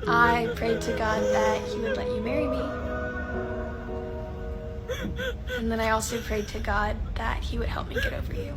I prayed to God that He would let you marry me. And then I also prayed to God that He would help me get over you.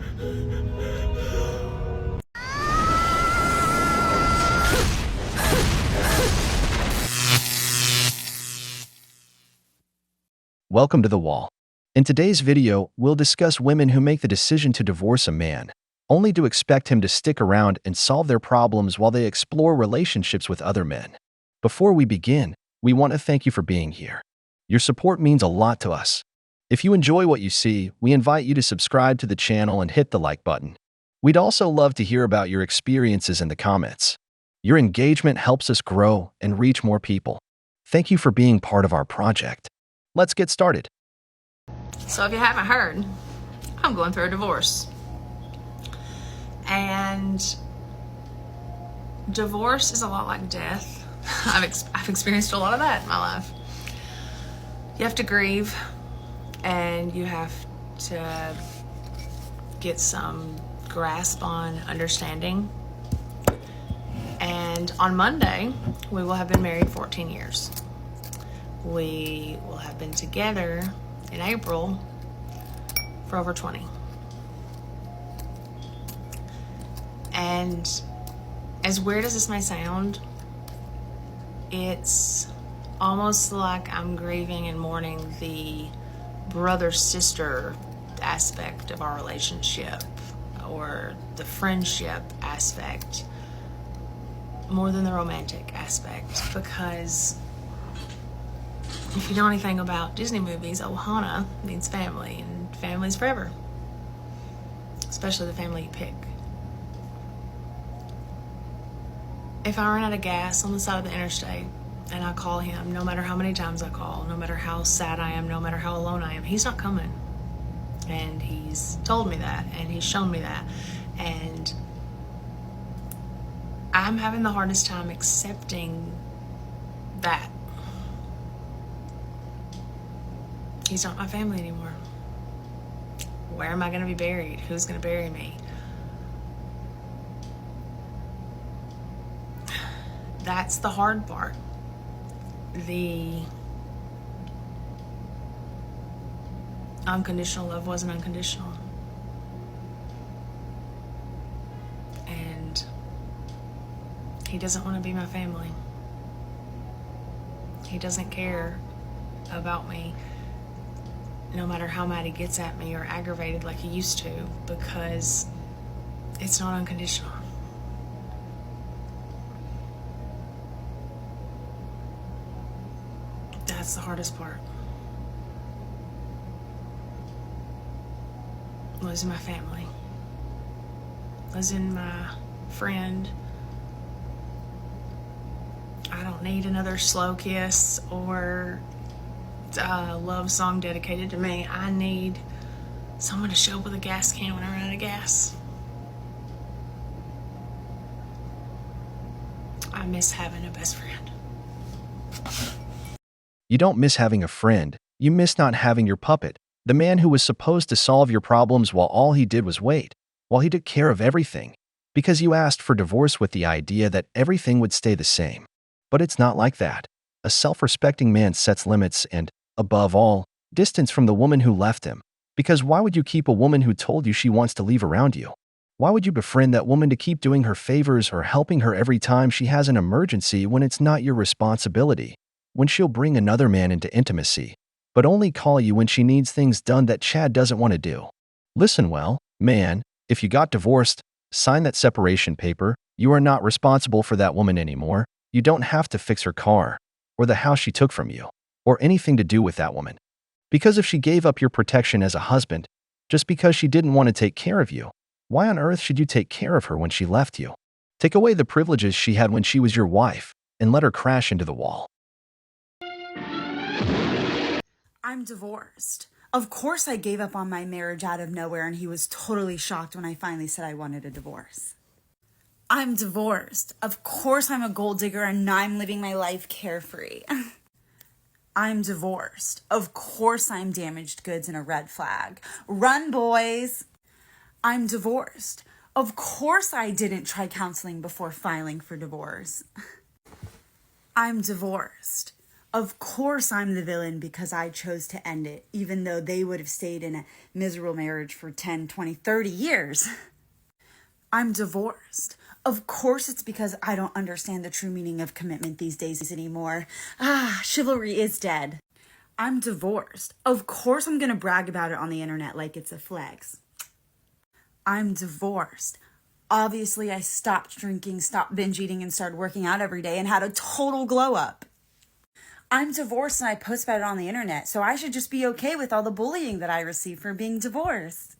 Welcome to The Wall. In today's video, we'll discuss women who make the decision to divorce a man, only to expect him to stick around and solve their problems while they explore relationships with other men. Before we begin, we want to thank you for being here. Your support means a lot to us. If you enjoy what you see, we invite you to subscribe to the channel and hit the like button. We'd also love to hear about your experiences in the comments. Your engagement helps us grow and reach more people. Thank you for being part of our project. Let's get started. So if you haven't heard, I'm going through a divorce. And divorce is a lot like death. I've experienced a lot of that in my life. You have to grieve and you have to get some grasp on understanding. And on Monday, we will have been married 14 years. We will have been together in April for over 20. And as weird as this may sound, it's almost like I'm grieving and mourning the brother-sister aspect of our relationship, or the friendship aspect, more than the romantic aspect, because if you know anything about Disney movies, Ohana means family, and family's forever. Especially the family you pick. If I run out of gas on the side of the interstate and I call him, no matter how many times I call, no matter how sad I am, no matter how alone I am, he's not coming. And he's told me that, and he's shown me that. And I'm having the hardest time accepting that. He's not my family anymore. Where am I going to be buried? Who's going to bury me? That's the hard part. The unconditional love wasn't unconditional. And he doesn't want to be my family. He doesn't care about me, no matter how mad he gets at me or aggravated like he used to, because it's not unconditional. That's the hardest part. Losing my family. Losing my friend. I don't need another slow kiss or love song dedicated to me. I need someone to show up with a gas can when I run out of gas. I miss having a best friend. You don't miss having a friend, you miss not having your puppet, the man who was supposed to solve your problems while all he did was wait, while he took care of everything, because you asked for divorce with the idea that everything would stay the same. But it's not like that. A self-respecting man sets limits and, above all, distance from the woman who left him. Because why would you keep a woman who told you she wants to leave around you? Why would you befriend that woman to keep doing her favors or helping her every time she has an emergency when it's not your responsibility? When she'll bring another man into intimacy, but only call you when she needs things done that Chad doesn't want to do? Listen well, man, if you got divorced, sign that separation paper. You are not responsible for that woman anymore. You don't have to fix her car, or the house she took from you, or anything to do with that woman. Because if she gave up your protection as a husband, just because she didn't want to take care of you, why on earth should you take care of her when she left you? Take away the privileges she had when she was your wife, and let her crash into the wall. I'm divorced. Of course I gave up on my marriage out of nowhere, and he was totally shocked when I finally said I wanted a divorce. I'm divorced. Of course I'm a gold digger and I'm living my life carefree. I'm divorced. Of course I'm damaged goods and a red flag. Run, boys. I'm divorced. Of course I didn't try counseling before filing for divorce. I'm divorced. Of course I'm the villain because I chose to end it, even though they would have stayed in a miserable marriage for 10, 20, 30 years. I'm divorced. Of course it's because I don't understand the true meaning of commitment these days anymore. Chivalry is dead. I'm divorced. Of course I'm gonna brag about it on the internet like it's a flex. I'm divorced. Obviously I stopped drinking, stopped binge eating, and started working out every day and had a total glow up. I'm divorced and I post about it on the internet, so I should just be okay with all the bullying that I receive for being divorced.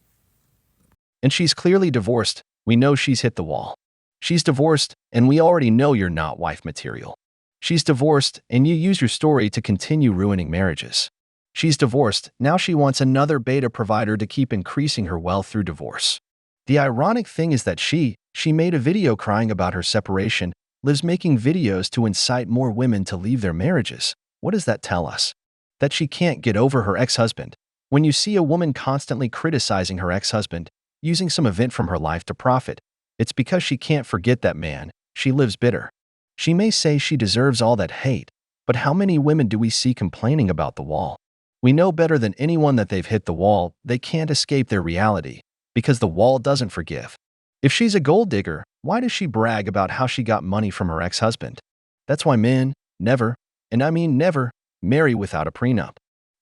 And she's clearly divorced. We know she's hit the wall. She's divorced, and we already know you're not wife material. She's divorced, and you use your story to continue ruining marriages. She's divorced, now she wants another beta provider to keep increasing her wealth through divorce. The ironic thing is that she made a video crying about her separation, lives making videos to incite more women to leave their marriages. What does that tell us? That she can't get over her ex-husband. When you see a woman constantly criticizing her ex-husband, using some event from her life to profit, it's because she can't forget that man. She lives bitter. She may say she deserves all that hate, but how many women do we see complaining about the wall? We know better than anyone that they've hit the wall. They can't escape their reality, because the wall doesn't forgive. If she's a gold digger, why does she brag about how she got money from her ex-husband? That's why men never, and I mean never, marry without a prenup.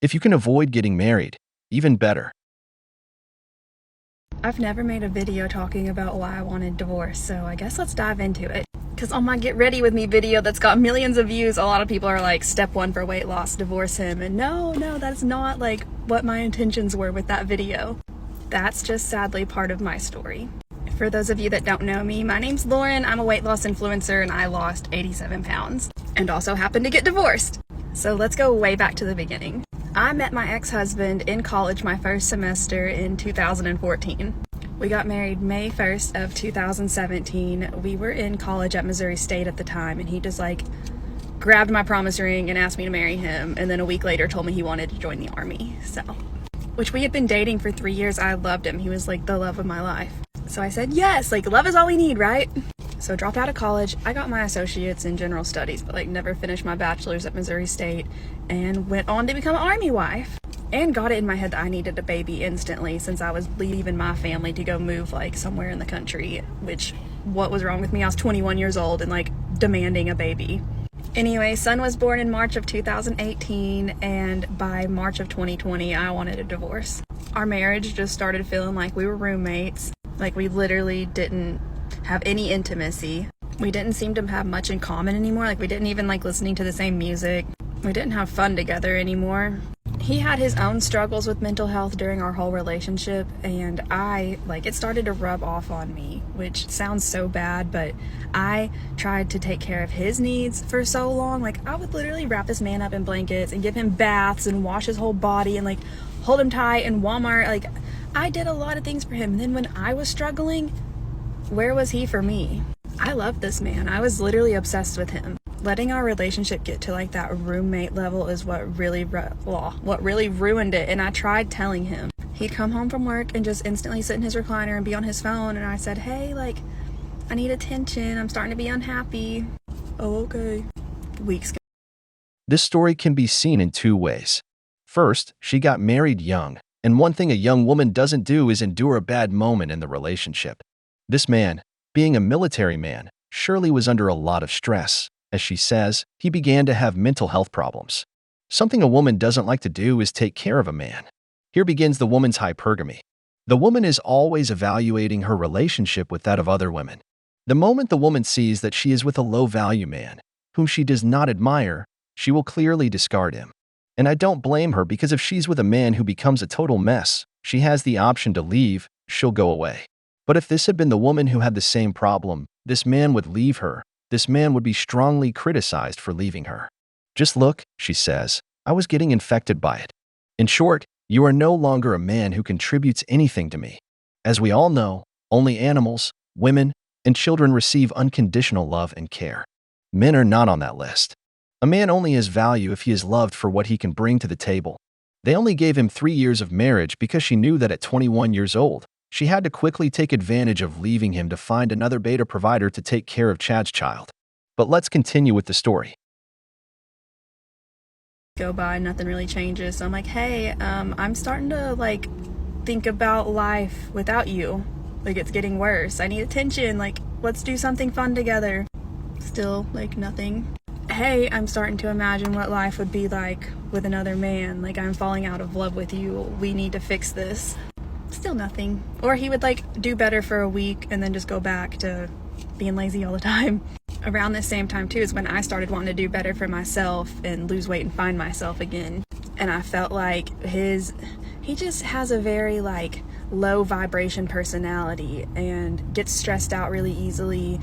If you can avoid getting married, even better. I've never made a video talking about why I wanted divorce, so I guess let's dive into it. Because on my Get Ready With Me video that's got millions of views, a lot of people are like, step 1 for weight loss, divorce him. And no, that's not like what my intentions were with that video. That's just sadly part of my story. For those of you that don't know me, my name's Lauren. I'm a weight loss influencer and I lost 87 pounds and also happened to get divorced. So let's go way back to the beginning. I met my ex-husband in college my first semester in 2014. We got married May 1st of 2017. We were in college at Missouri State at the time, and he just like grabbed my promise ring and asked me to marry him, and then a week later told me he wanted to join the army. So, which we had been dating for 3 years. I loved him. He was like the love of my life. So I said, yes, like love is all we need, right? So dropped out of college. I got my associates in general studies, but like never finished my bachelor's at Missouri State, and went on to become an army wife. And got it in my head that I needed a baby instantly since I was leaving my family to go move like somewhere in the country, which what was wrong with me? I was 21 years old and like demanding a baby. Anyway, son was born in March of 2018, and by March of 2020, I wanted a divorce. Our marriage just started feeling like we were roommates. Like we literally didn't have any intimacy. We didn't seem to have much in common anymore. Like we didn't even like listening to the same music. We didn't have fun together anymore. He had his own struggles with mental health during our whole relationship, and it started to rub off on me, which sounds so bad, but I tried to take care of his needs for so long. Like I would literally wrap this man up in blankets and give him baths and wash his whole body and like hold him tight in Walmart. Like I did a lot of things for him. And then when I was struggling, where was he for me? I loved this man. I was literally obsessed with him. Letting our relationship get to like that roommate level is what really ruined it. And I tried telling him. He'd come home from work and just instantly sit in his recliner and be on his phone. And I said, hey, like, I need attention. I'm starting to be unhappy. Oh, okay. Weeks. This story can be seen in 2 ways. First, she got married young, and one thing a young woman doesn't do is endure a bad moment in the relationship. This man, being a military man, surely was under a lot of stress. As she says, he began to have mental health problems. Something a woman doesn't like to do is take care of a man. Here begins the woman's hypergamy. The woman is always evaluating her relationship with that of other women. The moment the woman sees that she is with a low-value man, whom she does not admire, she will clearly discard him. And I don't blame her, because if she's with a man who becomes a total mess, she has the option to leave, she'll go away. But if this had been the woman who had the same problem, this man would leave her. This man would be strongly criticized for leaving her. Just look, she says, I was getting infected by it. In short, you are no longer a man who contributes anything to me. As we all know, only animals, women, and children receive unconditional love and care. Men are not on that list. A man only has value if he is loved for what he can bring to the table. They only gave him 3 years of marriage because she knew that at 21 years old, she had to quickly take advantage of leaving him to find another beta provider to take care of Chad's child. But let's continue with the story. Go by, nothing really changes. So I'm like, hey, I'm starting to like think about life without you. Like, it's getting worse. I need attention. Like, let's do something fun together. Still, like, nothing. Hey, I'm starting to imagine what life would be like with another man. Like, I'm falling out of love with you. We need to fix this. Still nothing. Or he would like do better for a week and then just go back to being lazy all the time. Around this same time too is when I started wanting to do better for myself and lose weight and find myself again. And I felt like he just has a very like low vibration personality and gets stressed out really easily.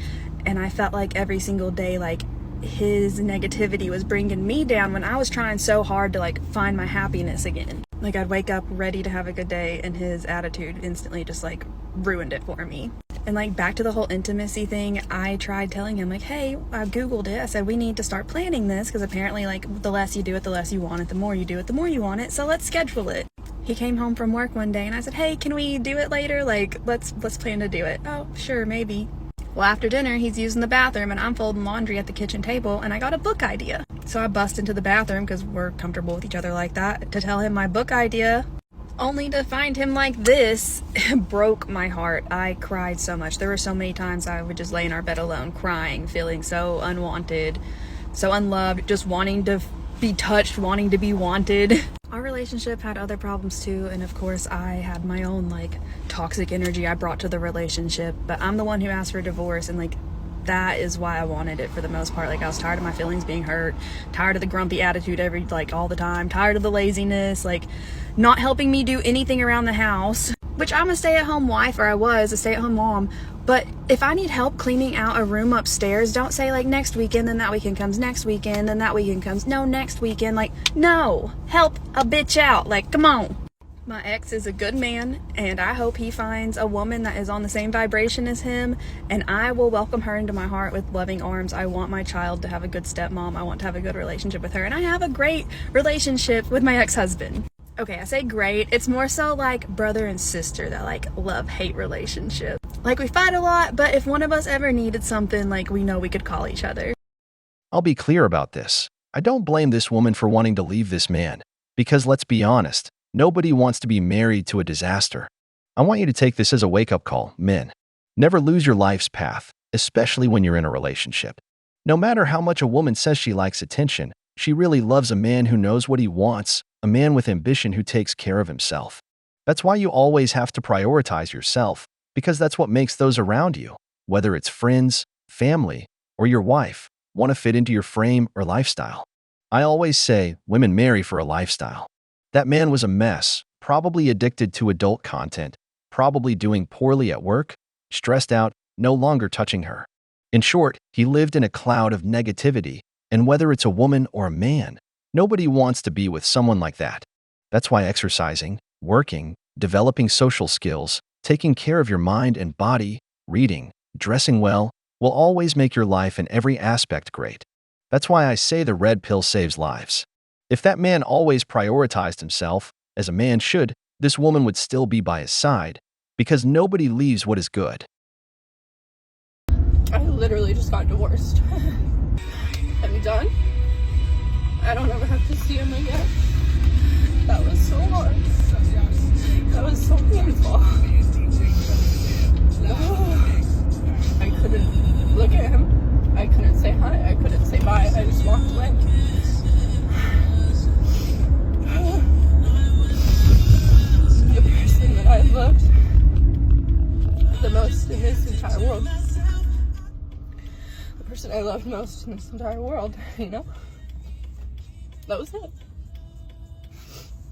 And I felt like every single day, like his negativity was bringing me down when I was trying so hard to like find my happiness again. Like, I'd wake up ready to have a good day and his attitude instantly just like ruined it for me. And like, back to the whole intimacy thing, I tried telling him like, hey, I Googled it. I said, we need to start planning this because apparently like the less you do it, the less you want it. The more you do it, the more you want it. So let's schedule it. He came home from work one day and I said, hey, can we do it later? Like, let's plan to do it. Oh, sure, maybe. Well, after dinner, he's using the bathroom and I'm folding laundry at the kitchen table and I got a book idea. So I bust into the bathroom because we're comfortable with each other like that to tell him my book idea, only to find him like this. Broke my heart. I cried so much. There were so many times I would just lay in our bed alone crying, feeling so unwanted, so unloved, just wanting to be touched, wanting to be wanted. Our relationship had other problems too, and of course I had my own like toxic energy I brought to the relationship, but I'm the one who asked for a divorce, and like that is why I wanted it for the most part. Like, I was tired of my feelings being hurt, tired of the grumpy attitude all the time, tired of the laziness, like not helping me do anything around the house, which I'm a stay-at-home wife, or I was a stay-at-home mom. But if I need help cleaning out a room upstairs, don't say like next weekend, then that weekend comes, next weekend, then that weekend comes. No, next weekend. Like, no, help a bitch out. Like, come on. My ex is a good man, and I hope he finds a woman that is on the same vibration as him, and I will welcome her into my heart with loving arms. I want my child to have a good stepmom. I want to have a good relationship with her, and I have a great relationship with my ex-husband. Okay, I say great. It's more so like brother and sister, that like love-hate relationship. Like, we fight a lot, but if one of us ever needed something, like, we know we could call each other. I'll be clear about this. I don't blame this woman for wanting to leave this man, because let's be honest, nobody wants to be married to a disaster. I want you to take this as a wake-up call, men. Never lose your life's path, especially when you're in a relationship. No matter how much a woman says she likes attention, she really loves a man who knows what he wants, a man with ambition who takes care of himself. That's why you always have to prioritize yourself, because that's what makes those around you, whether it's friends, family, or your wife, want to fit into your frame or lifestyle. I always say women marry for a lifestyle. That man was a mess, probably addicted to adult content, probably doing poorly at work, stressed out, no longer touching her. In short, he lived in a cloud of negativity, and whether it's a woman or a man, nobody wants to be with someone like that. That's why exercising, working, developing social skills, taking care of your mind and body, reading, dressing well, will always make your life in every aspect great. That's why I say the red pill saves lives. If that man always prioritized himself, as a man should, this woman would still be by his side, because nobody leaves what is good. I literally just got divorced. I'm done. I don't ever have to see him again. That was so hard. That was so painful. I couldn't look at him. I couldn't say hi. I couldn't say bye. I just walked away. The person that I loved the most in this entire world. The person I loved most in this entire world, you know? That was it.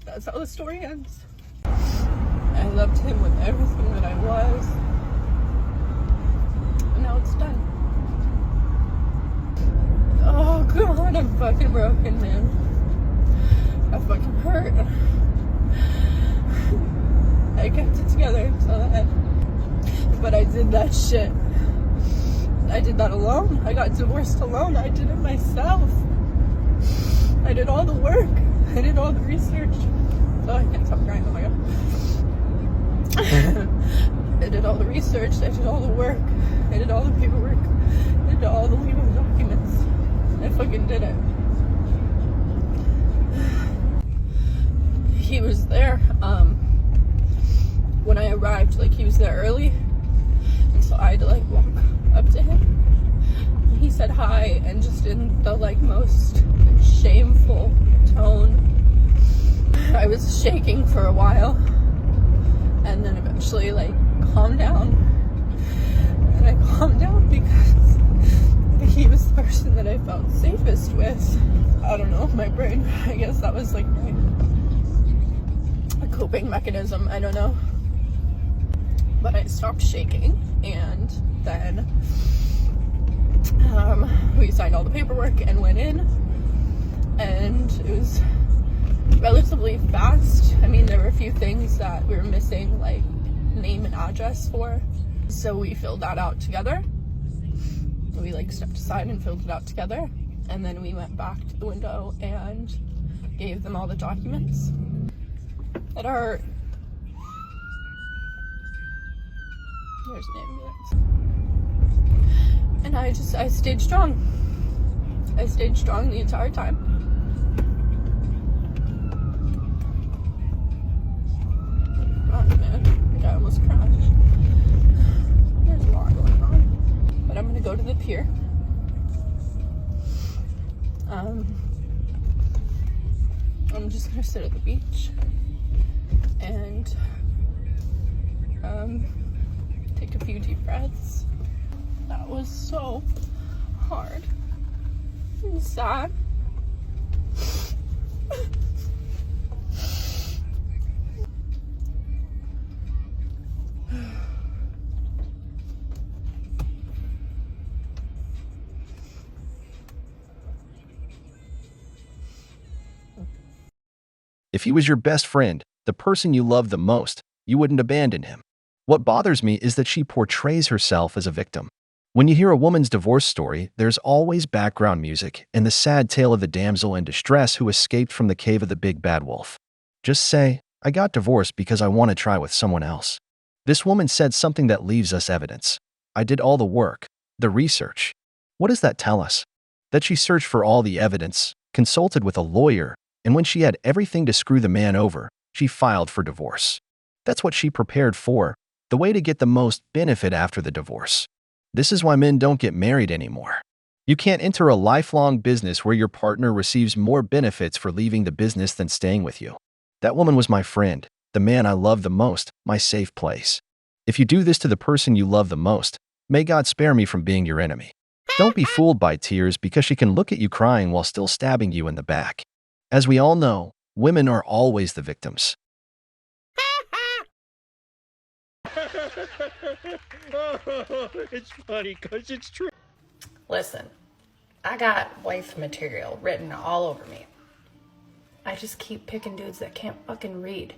That's how the story ends. I loved him with everything that I was. And now it's done. Oh God, I'm fucking broken, man. I fucking hurt. I kept it together until the end. But I did that shit. I did that alone. I got divorced alone. I did it myself. I did all the work. I did all the research. Oh, I can't stop crying. Oh my God. I did all the research. I did all the work. I did all the paperwork. I did all the legal documents. I fucking did it. arrived, like he was there early, and so I had to like walk up to him. He said hi, and just in the like most shameful tone. I was shaking for a while, and then eventually like calmed down. And I calmed down because he was the person that I felt safest with. I don't know, my brain, I guess that was like a coping mechanism, I don't know. But I stopped shaking, and then we signed all the paperwork and went in, and it was relatively fast. I mean, there were a few things that we were missing, like name and address for, so we filled that out together. We like stepped aside and filled it out together, and then we went back to the window and gave them all the documents that are, there's an ambulance. And I stayed strong. I stayed strong the entire time. Oh man, I almost crashed. There's a lot going on. But I'm gonna go to the pier. I'm just gonna sit at the beach and take a few deep breaths. That was so hard and sad. If he was your best friend, the person you love the most, you wouldn't abandon him. What bothers me is that she portrays herself as a victim. When you hear a woman's divorce story, there's always background music and the sad tale of the damsel in distress who escaped from the cave of the big bad wolf. Just say, I got divorced because I want to try with someone else. This woman said something that leaves us evidence. I did all the work, the research. What does that tell us? That she searched for all the evidence, consulted with a lawyer, and when she had everything to screw the man over, she filed for divorce. That's what she prepared for, the way to get the most benefit after the divorce. This is why men don't get married anymore. You can't enter a lifelong business where your partner receives more benefits for leaving the business than staying with you. That woman was my friend, the man I love the most, my safe place. If you do this to the person you love the most, may God spare me from being your enemy. Don't be fooled by tears because she can look at you crying while still stabbing you in the back. As we all know, women are always the victims. It's funny because it's true. Listen, I got wife material written all over me. I just keep picking dudes that can't fucking read.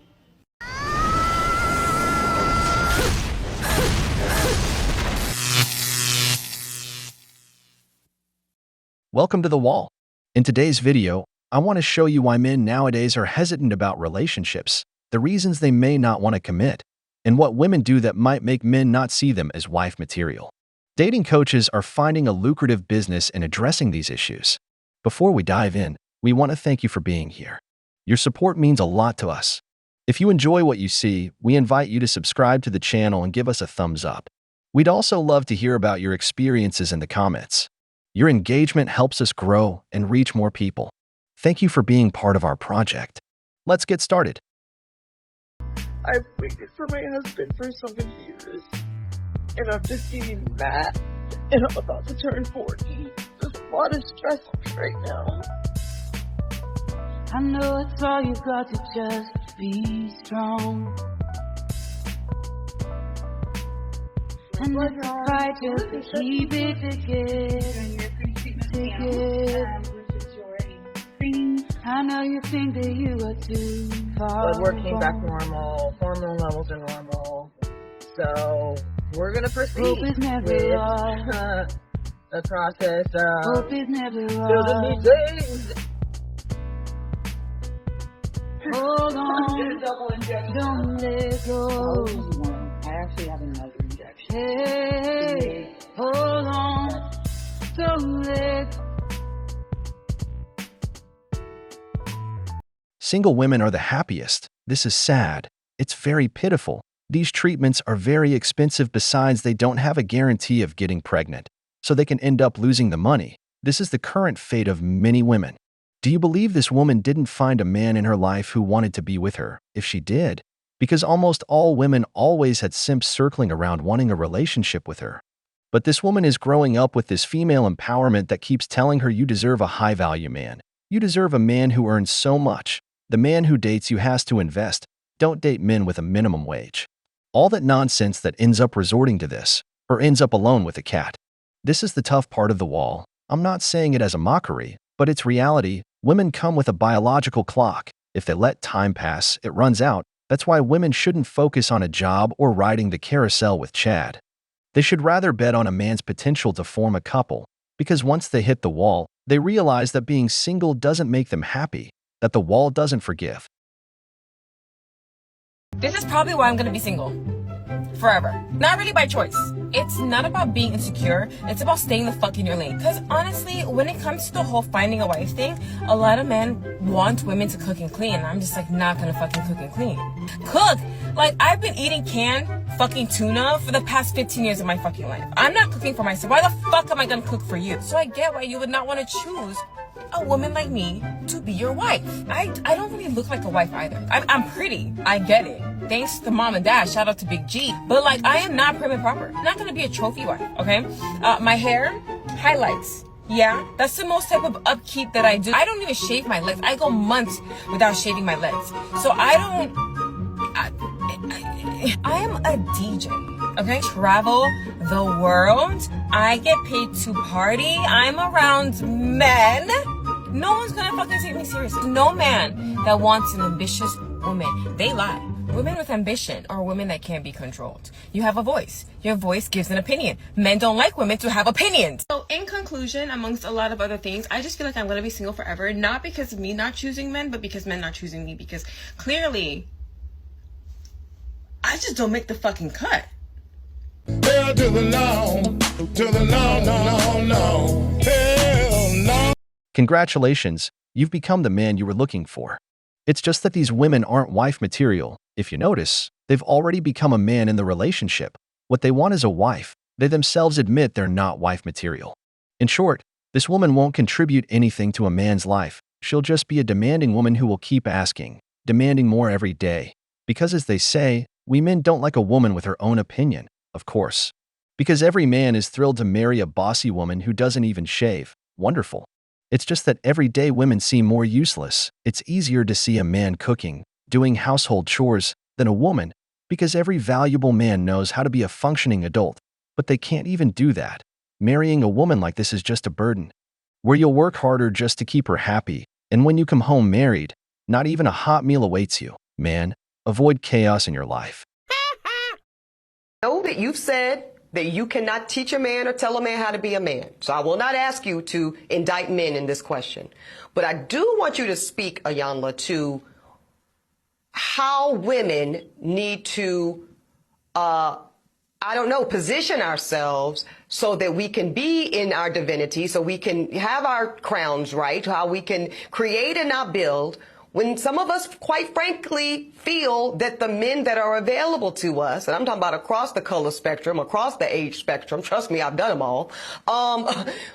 Welcome to The Wall. In today's video, I want to show you why men nowadays are hesitant about relationships, the reasons they may not want to commit, and what women do that might make men not see them as wife material. Dating coaches are finding a lucrative business in addressing these issues. Before we dive in, we want to thank you for being here. Your support means a lot to us. If you enjoy what you see, we invite you to subscribe to the channel and give us a thumbs up. We'd also love to hear about your experiences in the comments. Your engagement helps us grow and reach more people. Thank you for being part of our project. Let's get started. I've waited for my husband for so many years, and I'm just getting mad, and I'm about to turn 40. There's a lot of stress on me right now. I know it's all you've got to just be strong. And if you fight just to keep it together. I know you think that you are too far. Blood work came back normal, hormone levels are normal, so we're gonna proceed Hope is never with lost. the process of Hope is never building these lost. things. Hold on, Double injection. don't let go. I actually have another injection. Hey, hold on, don't let go. Single women are the happiest. This is sad. It's very pitiful. These treatments are very expensive, besides they don't have a guarantee of getting pregnant, so they can end up losing the money. This is the current fate of many women. Do you believe this woman didn't find a man in her life who wanted to be with her, if she did? Because almost all women always had simps circling around wanting a relationship with her. But this woman is growing up with this female empowerment that keeps telling her you deserve a high-value man. You deserve a man who earns so much. The man who dates you has to invest. Don't date men with a minimum wage. All that nonsense that ends up resorting to this, or ends up alone with a cat. This is the tough part of the wall. I'm not saying it as a mockery, but it's reality. Women come with a biological clock. If they let time pass, it runs out. That's why women shouldn't focus on a job or riding the carousel with Chad. They should rather bet on a man's potential to form a couple, because once they hit the wall, they realize that being single doesn't make them happy, that the wall doesn't forgive. This is probably why I'm gonna be single. Forever. Not really by choice. It's not about being insecure. It's about staying the fuck in your lane. Because honestly, when it comes to the whole finding a wife thing, a lot of men want women to cook and clean. I'm just like not gonna fucking cook and clean. Cook! Like, I've been eating canned fucking tuna for the past 15 years of my fucking life. I'm not cooking for myself. Why the fuck am I gonna cook for you? So I get why you would not want to choose a woman like me to be your wife. I don't really look like a wife either. I'm pretty. I get it. Thanks to mom and dad. Shout out to Big G. But like, I am not prim and proper. I'm not gonna be a trophy wife, okay? My hair, highlights. Yeah, that's the most type of upkeep that I do. I don't even shave my legs. I go months without shaving my legs. So I am a DJ, okay? Travel the world. I get paid to party. I'm around men. No one's gonna fucking take me seriously. No man that wants an ambitious woman. They lie. Women with ambition are women that can't be controlled. You have a voice. Your voice gives an opinion. Men don't like women to have opinions. So in conclusion, amongst a lot of other things, I just feel like I'm going to be single forever. Not because of me not choosing men, but because men not choosing me. Because clearly, I just don't make the fucking cut. Hell to the no, no. Hell no. Congratulations, you've become the man you were looking for. It's just that these women aren't wife material. If you notice, they've already become a man in the relationship. What they want is a wife. They themselves admit they're not wife material. In short, this woman won't contribute anything to a man's life. She'll just be a demanding woman who will keep asking, demanding more every day. Because as they say, we men don't like a woman with her own opinion, of course. Because every man is thrilled to marry a bossy woman who doesn't even shave. Wonderful. It's just that everyday women seem more useless. It's easier to see a man cooking, doing household chores, than a woman, because every valuable man knows how to be a functioning adult, but they can't even do that. Marrying a woman like this is just a burden, where you'll work harder just to keep her happy, and when you come home married, not even a hot meal awaits you. Man, avoid chaos in your life. Know that you've said that you cannot teach a man or tell a man how to be a man. So I will not ask you to indict men in this question. But I do want you to speak, Ayanla, to how women need to, position ourselves so that we can be in our divinity, so we can have our crowns right, how we can create and not build, when some of us, quite frankly, feel that the men that are available to us, and I'm talking about across the color spectrum, across the age spectrum, trust me, I've done them all,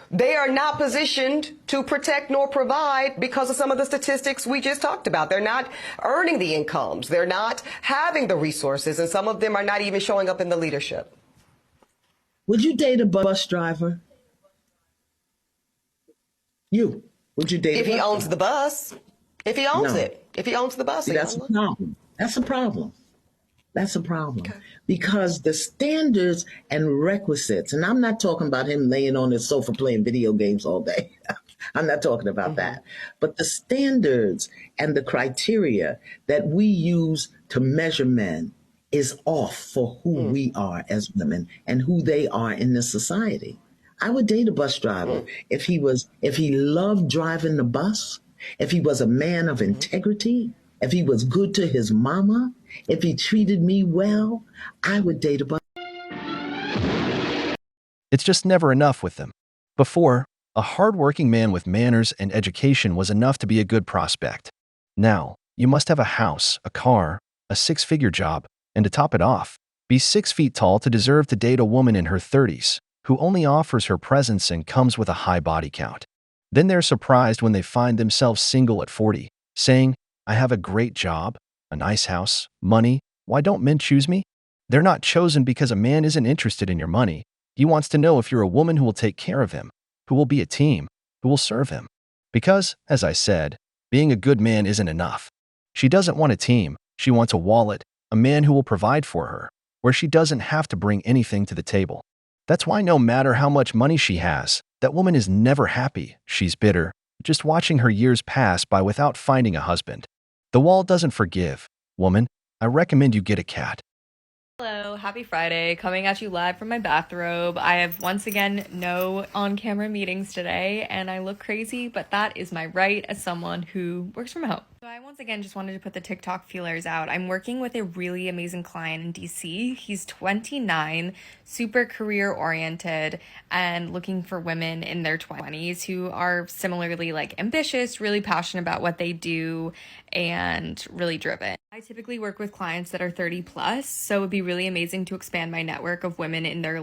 they are not positioned to protect nor provide because of some of the statistics we just talked about. They're not earning the incomes. They're not having the resources, and some of them are not even showing up in the leadership. Would you date a bus driver? Would you date if he owns the bus? If he owns it. If he owns the bus. See, that's a problem. That's a problem. That's a problem. Okay. Because the standards and requisites, and I'm not talking about him laying on his sofa playing video games all day. I'm not talking about that. But the standards and the criteria that we use to measure men is off for who we are as women and who they are in this society. I would date a bus driver if he loved driving the bus, if he was a man of integrity, if he was good to his mama, if he treated me well, I would date a bus. It's just never enough with them. Before, a hard-working man with manners and education was enough to be a good prospect. Now, you must have a house, a car, a six-figure job, And to top it off, be 6 feet tall to deserve to date a woman in her 30s who only offers her presence and comes with a high body count. Then they're surprised when they find themselves single at 40, saying, I have a great job, a nice house, money, why don't men choose me? They're not chosen because a man isn't interested in your money. He wants to know if you're a woman who will take care of him, who will be a team, who will serve him. Because, as I said, being a good man isn't enough. She doesn't want a team, she wants a wallet, a man who will provide for her, where she doesn't have to bring anything to the table. That's why no matter how much money she has, that woman is never happy, she's bitter, just watching her years pass by without finding a husband. The wall doesn't forgive. Woman, I recommend you get a cat. Hello, happy Friday, coming at you live from my bathrobe. I have once again no on-camera meetings today, and I look crazy, but that is my right as someone who works from home. So I once again just wanted to put the TikTok feelers out. I'm working with a really amazing client in DC. He's 29, super career-oriented, and looking for women in their 20s who are similarly ambitious, really passionate about what they do, and really driven. I typically work with clients that are 30 plus, so it would be really amazing to expand my network of women in their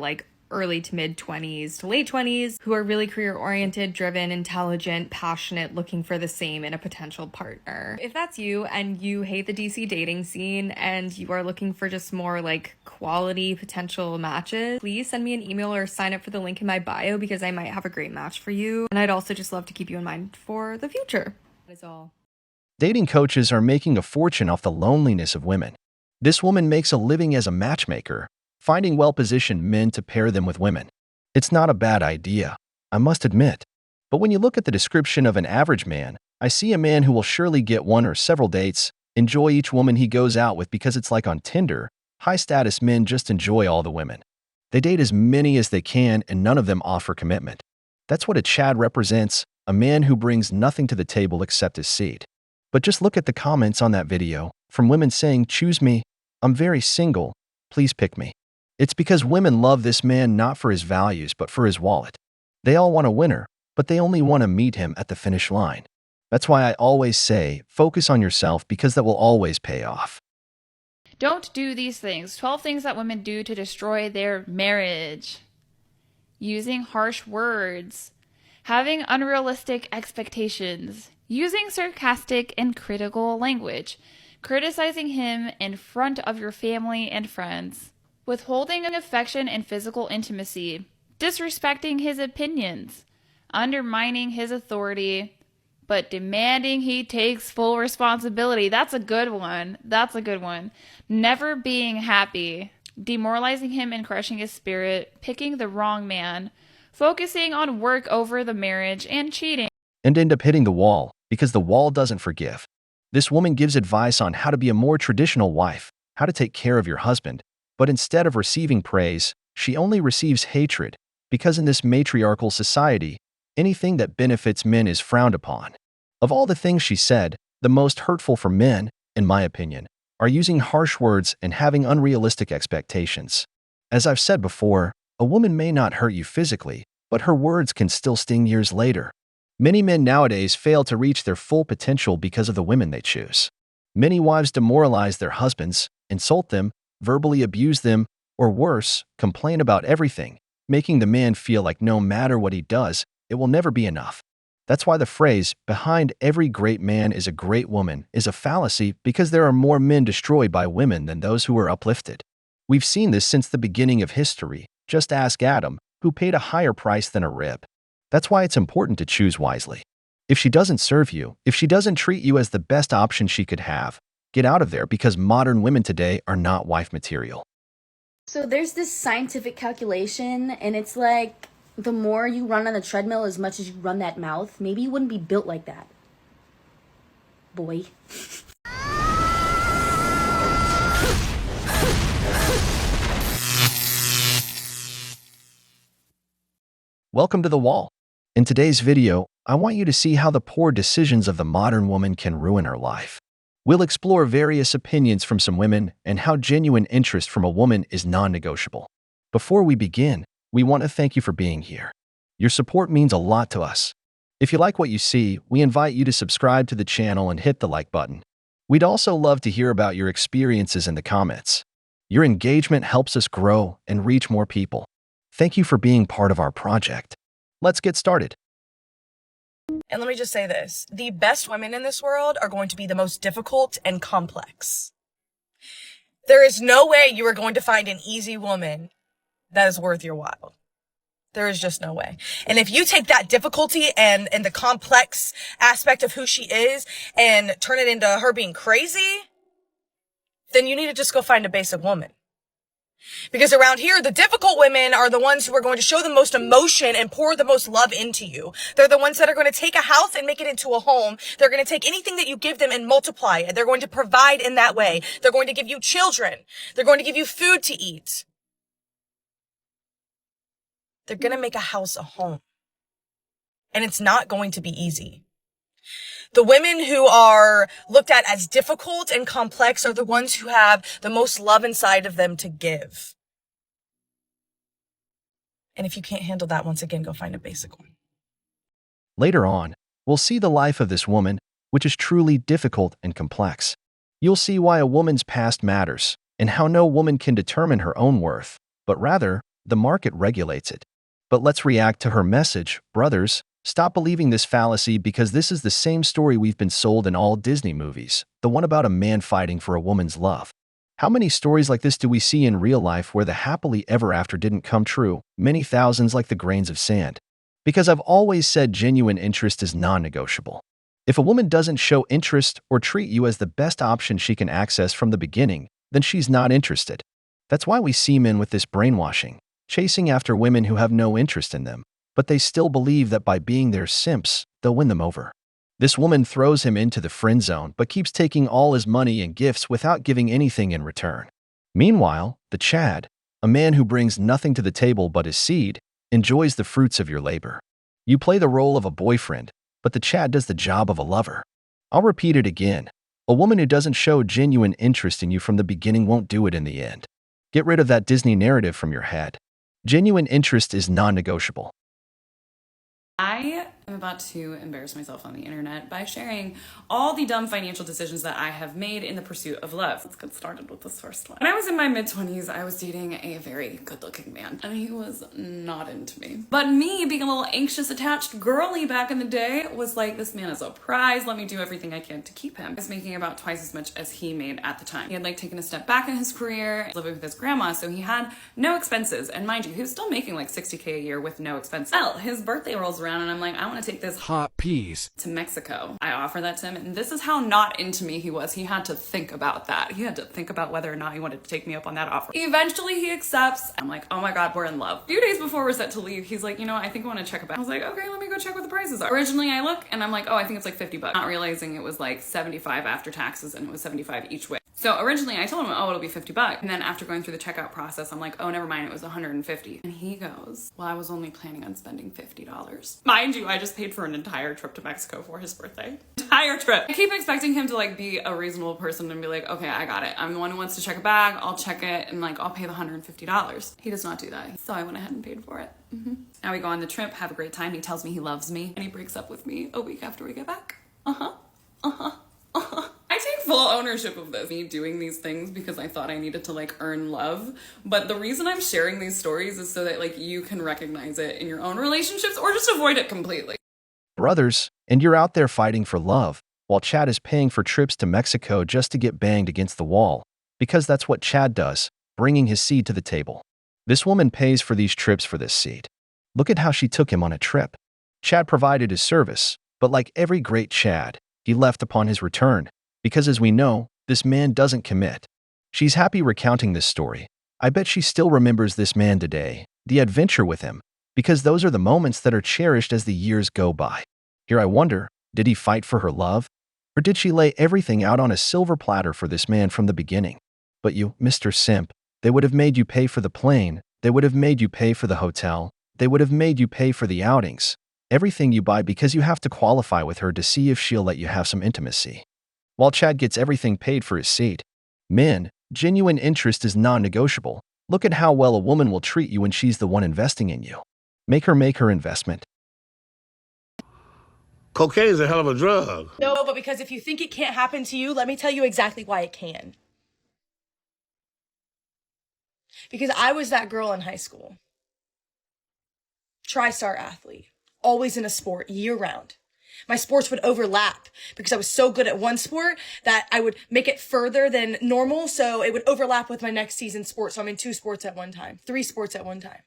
early to mid 20s to late 20s who are really career oriented, driven, intelligent, passionate, looking for the same in a potential partner. If that's you and you hate the DC dating scene and you are looking for just more quality potential matches, please send me an email or sign up for the link in my bio because I might have a great match for you. And I'd also just love to keep you in mind for the future. That is all. Dating coaches are making a fortune off the loneliness of women. This woman makes a living as a matchmaker, finding well-positioned men to pair them with women. It's not a bad idea, I must admit. But when you look at the description of an average man, I see a man who will surely get one or several dates, enjoy each woman he goes out with because it's like on Tinder, high-status men just enjoy all the women. They date as many as they can and none of them offer commitment. That's what a Chad represents, a man who brings nothing to the table except his seed. But just look at the comments on that video, from women saying, choose me, I'm very single, please pick me. It's because women love this man not for his values but for his wallet. They all want a winner, but they only want to meet him at the finish line. That's why I always say, focus on yourself because that will always pay off. Don't do these things. 12 things that women do to destroy their marriage. Using harsh words. Having unrealistic expectations. Using sarcastic and critical language. Criticizing him in front of your family and friends. Withholding affection and physical intimacy. Disrespecting his opinions. Undermining his authority. But demanding he takes full responsibility. That's a good one. That's a good one. Never being happy. Demoralizing him and crushing his spirit. Picking the wrong man. Focusing on work over the marriage and cheating. And end up hitting the wall, because the wall doesn't forgive. This woman gives advice on how to be a more traditional wife, how to take care of your husband, but instead of receiving praise, she only receives hatred, because in this matriarchal society, anything that benefits men is frowned upon. Of all the things she said, the most hurtful for men, in my opinion, are using harsh words and having unrealistic expectations. As I've said before, a woman may not hurt you physically, but her words can still sting years later. Many men nowadays fail to reach their full potential because of the women they choose. Many wives demoralize their husbands, insult them, verbally abuse them, or worse, complain about everything, making the man feel like no matter what he does, it will never be enough. That's why the phrase, behind every great man is a great woman, is a fallacy because there are more men destroyed by women than those who are uplifted. We've seen this since the beginning of history. Just ask Adam, who paid a higher price than a rib. That's why it's important to choose wisely. If she doesn't serve you, if she doesn't treat you as the best option she could have, get out of there because modern women today are not wife material. So there's this scientific calculation, and it's like the more you run on the treadmill as much as you run that mouth, maybe you wouldn't be built like that. Boy. Welcome to The Wall. In today's video, I want you to see how the poor decisions of the modern woman can ruin her life. We'll explore various opinions from some women and how genuine interest from a woman is non-negotiable. Before we begin, we want to thank you for being here. Your support means a lot to us. If you like what you see, we invite you to subscribe to the channel and hit the like button. We'd also love to hear about your experiences in the comments. Your engagement helps us grow and reach more people. Thank you for being part of our project. Let's get started. And let me just say this. The best women in this world are going to be the most difficult and complex. There is no way you are going to find an easy woman that is worth your while. There is just no way. And if you take that difficulty and the complex aspect of who she is and turn it into her being crazy, then you need to just go find a basic woman. Because around here, the difficult women are the ones who are going to show the most emotion and pour the most love into you. They're the ones that are going to take a house and make it into a home. They're going to take anything that you give them and multiply it. They're going to provide in that way. They're going to give you children. They're going to give you food to eat. They're going to make a house a home. And it's not going to be easy. The women who are looked at as difficult and complex are the ones who have the most love inside of them to give. And if you can't handle that, once again, go find a basic one. Later on, we'll see the life of this woman, which is truly difficult and complex. You'll see why a woman's past matters, and how no woman can determine her own worth, but rather, the market regulates it. But let's react to her message. Brothers, stop believing this fallacy because this is the same story we've been sold in all Disney movies, the one about a man fighting for a woman's love. How many stories like this do we see in real life where the happily ever after didn't come true? Many thousands, like the grains of sand. Because I've always said genuine interest is non-negotiable. If a woman doesn't show interest or treat you as the best option she can access from the beginning, then she's not interested. That's why we see men with this brainwashing, chasing after women who have no interest in them, but they still believe that by being their simps, they'll win them over. This woman throws him into the friend zone but keeps taking all his money and gifts without giving anything in return. Meanwhile, the Chad, a man who brings nothing to the table but his seed, enjoys the fruits of your labor. You play the role of a boyfriend, but the Chad does the job of a lover. I'll repeat it again. A woman who doesn't show genuine interest in you from the beginning won't do it in the end. Get rid of that Disney narrative from your head. Genuine interest is non-negotiable. I am about to embarrass myself on the internet by sharing all the dumb financial decisions that I have made in the pursuit of love. Let's get started with this first one. When I was in my mid-20s, I was dating a very good-looking man, and he was not into me. But me, being a little anxious, attached girly back in the day, was like, this man is a prize, let me do everything I can to keep him. I was making about twice as much as he made at the time. He had taken a step back in his career, living with his grandma, so he had no expenses. And mind you, he was still making $60K a year with no expenses. Well, his birthday rolls around and I'm like, I want to take this hot piece to Mexico. I offer that to him, and this is how not into me he was. He had to think about that. He had to think about whether or not he wanted to take me up on that offer. Eventually he accepts. I'm like, oh my God, we're in love. A few days before we're set to leave, he's like, I think I want to check it out. I was like, okay, let me go check what the prices are. Originally I look and I'm like, oh, I think it's $50. Not realizing it was 75 after taxes and it was 75 each way. So originally I told him, oh, it'll be $50. And then after going through the checkout process, I'm like, oh, never mind, it was $150. And he goes, well, I was only planning on spending $50. Mind you, I just paid for an entire trip to Mexico for his birthday. Entire trip. I keep expecting him to be a reasonable person and be like, okay, I got it. I'm the one who wants to check a bag. I'll check it and I'll pay the $150. He does not do that. So I went ahead and paid for it. Now we go on the trip, have a great time. He tells me he loves me and he breaks up with me a week after we get back. I take full ownership of this, me doing these things because I thought I needed to earn love. But the reason I'm sharing these stories is so that you can recognize it in your own relationships or just avoid it completely. Brothers, and you're out there fighting for love, while Chad is paying for trips to Mexico just to get banged against the wall, because that's what Chad does, bringing his seed to the table. This woman pays for these trips for this seed. Look at how she took him on a trip. Chad provided his service, but like every great Chad, he left upon his return, because as we know, this man doesn't commit. She's happy recounting this story. I bet she still remembers this man today, the adventure with him, because those are the moments that are cherished as the years go by. Here I wonder, did he fight for her love? Or did she lay everything out on a silver platter for this man from the beginning? But you, Mr. Simp, they would have made you pay for the plane, they would have made you pay for the hotel, they would have made you pay for the outings, everything you buy because you have to qualify with her to see if she'll let you have some intimacy. While Chad gets everything paid for his seat. Men, genuine interest is non-negotiable. Look at how well a woman will treat you when she's the one investing in you. Make her investment. Cocaine is a hell of a drug. No, but because if you think it can't happen to you, let me tell you exactly why it can. Because I was that girl in high school. Tri-star athlete, always in a sport, year round. My sports would overlap because I was so good at one sport that I would make it further than normal, so it would overlap with my next season's sport. So I'm in 2 sports at one time, 3 sports at one time.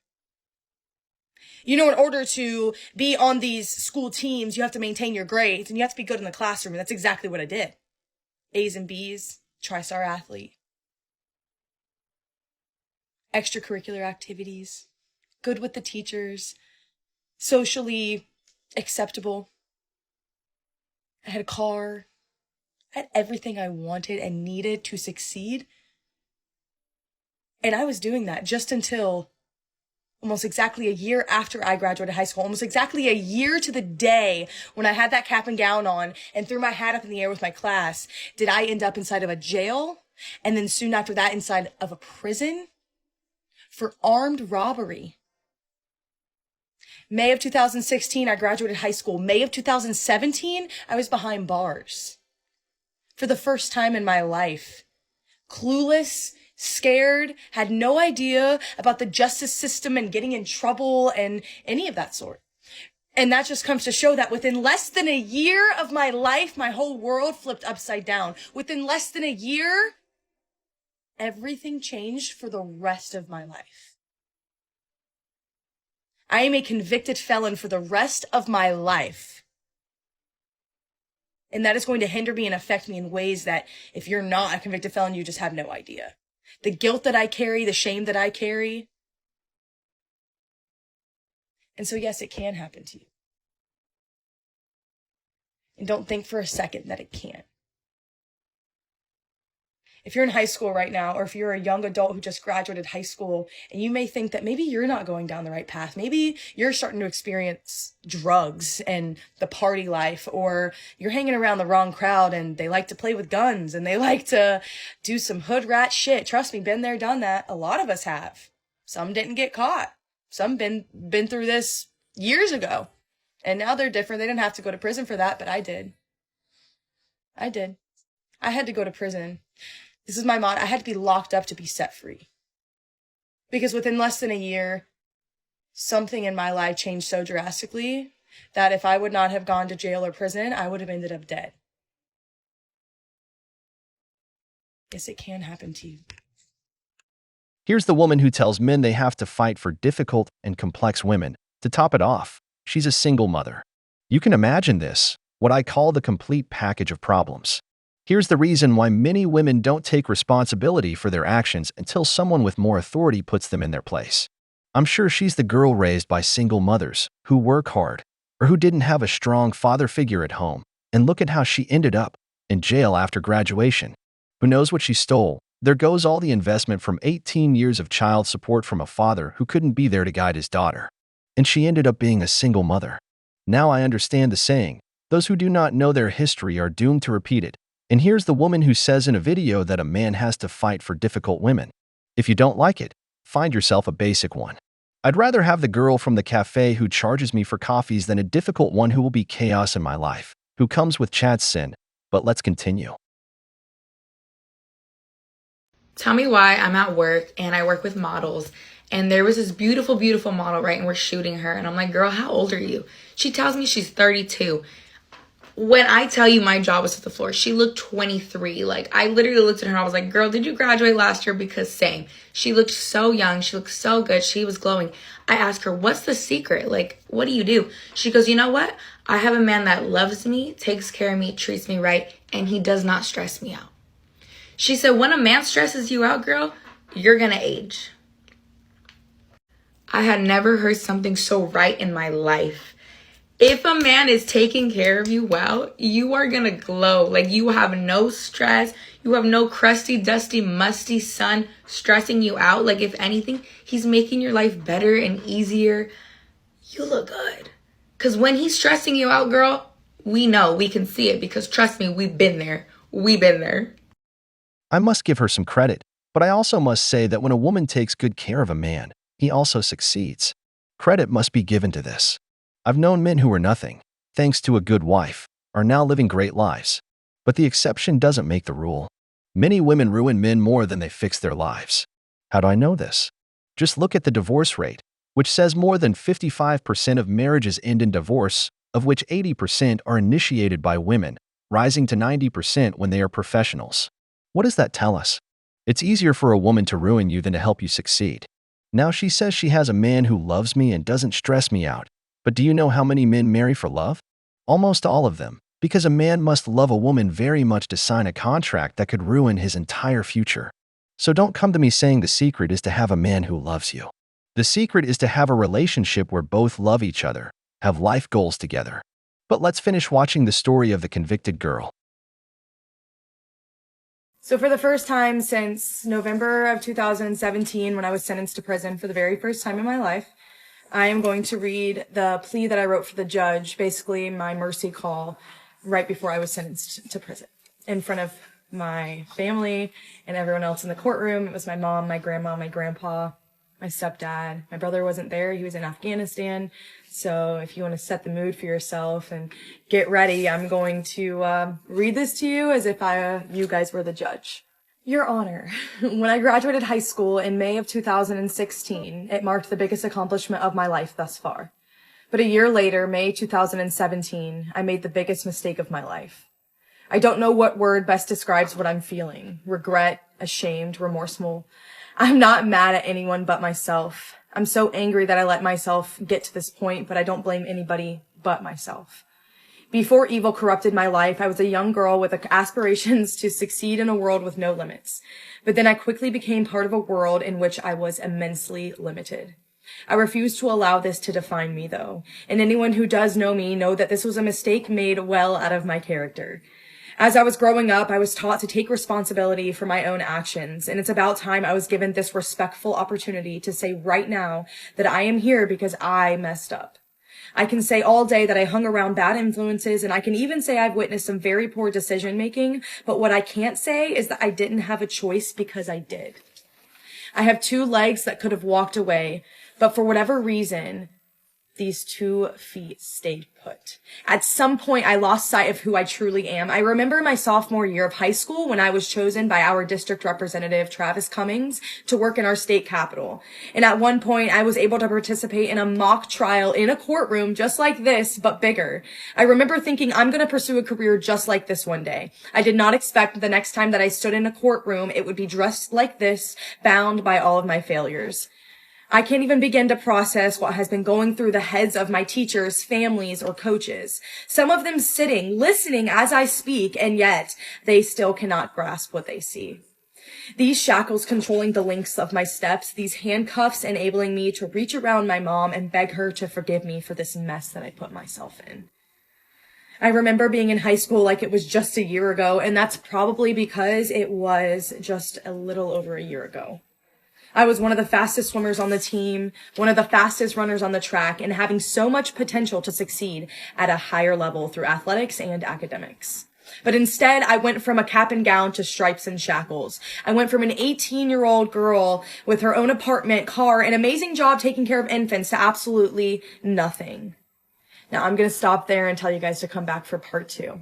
You know, in order to be on these school teams, you have to maintain your grades and you have to be good in the classroom. And that's exactly what I did. A's and B's, tri-star athlete. Extracurricular activities, good with the teachers, socially acceptable. I had a car. I had everything I wanted and needed to succeed. And I was doing that just until almost exactly a year after I graduated high school, almost exactly a year to the day when I had that cap and gown on and threw my hat up in the air with my class, did I end up inside of a jail, and then soon after that inside of a prison for armed robbery. May of 2016, I graduated high school. May of 2017, I was behind bars. For the first time in my life. Clueless, scared, had no idea about the justice system and getting in trouble and any of that sort. And that just comes to show that within less than a year of my life, my whole world flipped upside down. Within less than a year, everything changed for the rest of my life. I am a convicted felon for the rest of my life. And that is going to hinder me and affect me in ways that if you're not a convicted felon, you just have no idea. The guilt that I carry, the shame that I carry. And so yes, it can happen to you. And don't think for a second that it can't. If you're in high school right now, or if you're a young adult who just graduated high school, and you may think that maybe you're not going down the right path, maybe you're starting to experience drugs and the party life, or you're hanging around the wrong crowd and they like to play with guns and they like to do some hood rat shit. Trust me, been there, done that. A lot of us have. Some didn't get caught. Some been through this years ago. And now they're different. They didn't have to go to prison for that, but I did. I had to go to prison. This is my motto. I had to be locked up to be set free. Because within less than a year, something in my life changed so drastically that if I would not have gone to jail or prison, I would have ended up dead. Yes, it can happen to you. Here's the woman who tells men they have to fight for difficult and complex women. To top it off, she's a single mother. You can imagine this, what I call the complete package of problems. Here's the reason why many women don't take responsibility for their actions until someone with more authority puts them in their place. I'm sure she's the girl raised by single mothers who work hard or who didn't have a strong father figure at home. And look at how she ended up in jail after graduation. Who knows what she stole? There goes all the investment from 18 years of child support from a father who couldn't be there to guide his daughter. And she ended up being a single mother. Now I understand the saying, those who do not know their history are doomed to repeat it. And here's the woman who says in a video that a man has to fight for difficult women. If you don't like it, find yourself a basic one. I'd rather have the girl from the cafe who charges me for coffees than a difficult one who will be chaos in my life, who comes with chat's sin. But let's continue. Tell me why I'm at work and I work with models, and there was this beautiful, beautiful model, right? And we're shooting her. And I'm like, girl, how old are you? She tells me she's 32. When I tell you my job was to the floor, she looked 23. Like, I literally looked at her and I was like, girl, did you graduate last year? Because same. She looked so young. She looked so good. She was glowing. I asked her, what's the secret? Like, what do you do? She goes, you know what? I have a man that loves me, takes care of me, treats me right, and he does not stress me out. She said, when a man stresses you out, girl, you're going to age. I had never heard something so right in my life. If a man is taking care of you well, you are going to glow. Like, you have no stress. You have no crusty, dusty, musty sun stressing you out. Like, if anything, he's making your life better and easier. You look good. Because when he's stressing you out, girl, we know, we can see it. Because trust me, we've been there. We've been there. I must give her some credit, but I also must say that when a woman takes good care of a man, he also succeeds. Credit must be given to this. I've known men who were nothing, thanks to a good wife, are now living great lives. But the exception doesn't make the rule. Many women ruin men more than they fix their lives. How do I know this? Just look at the divorce rate, which says more than 55% of marriages end in divorce, of which 80% are initiated by women, rising to 90% when they are professionals. What does that tell us? It's easier for a woman to ruin you than to help you succeed. Now she says she has a man who loves me and doesn't stress me out. But do you know how many men marry for love? Almost all of them, because a man must love a woman very much to sign a contract that could ruin his entire future. So don't come to me saying the secret is to have a man who loves you. The secret is to have a relationship where both love each other, have life goals together. But let's finish watching the story of the convicted girl. So for the first time since November of 2017, when I was sentenced to prison for the very first time in my life, I am going to read the plea that I wrote for the judge, basically my mercy call, right before I was sentenced to prison, in front of my family and everyone else in the courtroom. It was my mom, my grandma, my grandpa, my stepdad. My brother wasn't there. He was in Afghanistan. So if you want to set the mood for yourself and get ready, I'm going to read this to you as if you guys were the judge. Your Honor, when I graduated high school in May of 2016, it marked the biggest accomplishment of my life thus far. But a year later, May 2017, I made the biggest mistake of my life. I don't know what word best describes what I'm feeling. Regret, ashamed, remorseful. I'm not mad at anyone but myself. I'm so angry that I let myself get to this point, but I don't blame anybody but myself. Before evil corrupted my life, I was a young girl with aspirations to succeed in a world with no limits. But then I quickly became part of a world in which I was immensely limited. I refuse to allow this to define me, though. And anyone who does know me know that this was a mistake made well out of my character. As I was growing up, I was taught to take responsibility for my own actions, and it's about time I was given this respectful opportunity to say right now that I am here because I messed up. I can say all day that I hung around bad influences, and I can even say I've witnessed some very poor decision making, but what I can't say is that I didn't have a choice because I did. I have 2 legs that could have walked away, but for whatever reason, these 2 feet stayed put. At some point, I lost sight of who I truly am. I remember my sophomore year of high school when I was chosen by our district representative, Travis Cummings, to work in our state capitol. And at one point, I was able to participate in a mock trial in a courtroom just like this, but bigger. I remember thinking, I'm going to pursue a career just like this one day. I did not expect the next time that I stood in a courtroom, it would be dressed like this, bound by all of my failures. I can't even begin to process what has been going through the heads of my teachers, families, or coaches. Some of them sitting, listening as I speak, and yet they still cannot grasp what they see. These shackles controlling the lengths of my steps, these handcuffs enabling me to reach around my mom and beg her to forgive me for this mess that I put myself in. I remember being in high school like it was just a year ago, and that's probably because it was just a little over a year ago. I was one of the fastest swimmers on the team, one of the fastest runners on the track, and having so much potential to succeed at a higher level through athletics and academics. But instead, I went from a cap and gown to stripes and shackles. I went from an 18-year-old girl with her own apartment, car, and amazing job taking care of infants to absolutely nothing. Now, I'm going to stop there and tell you guys to come back for part 2.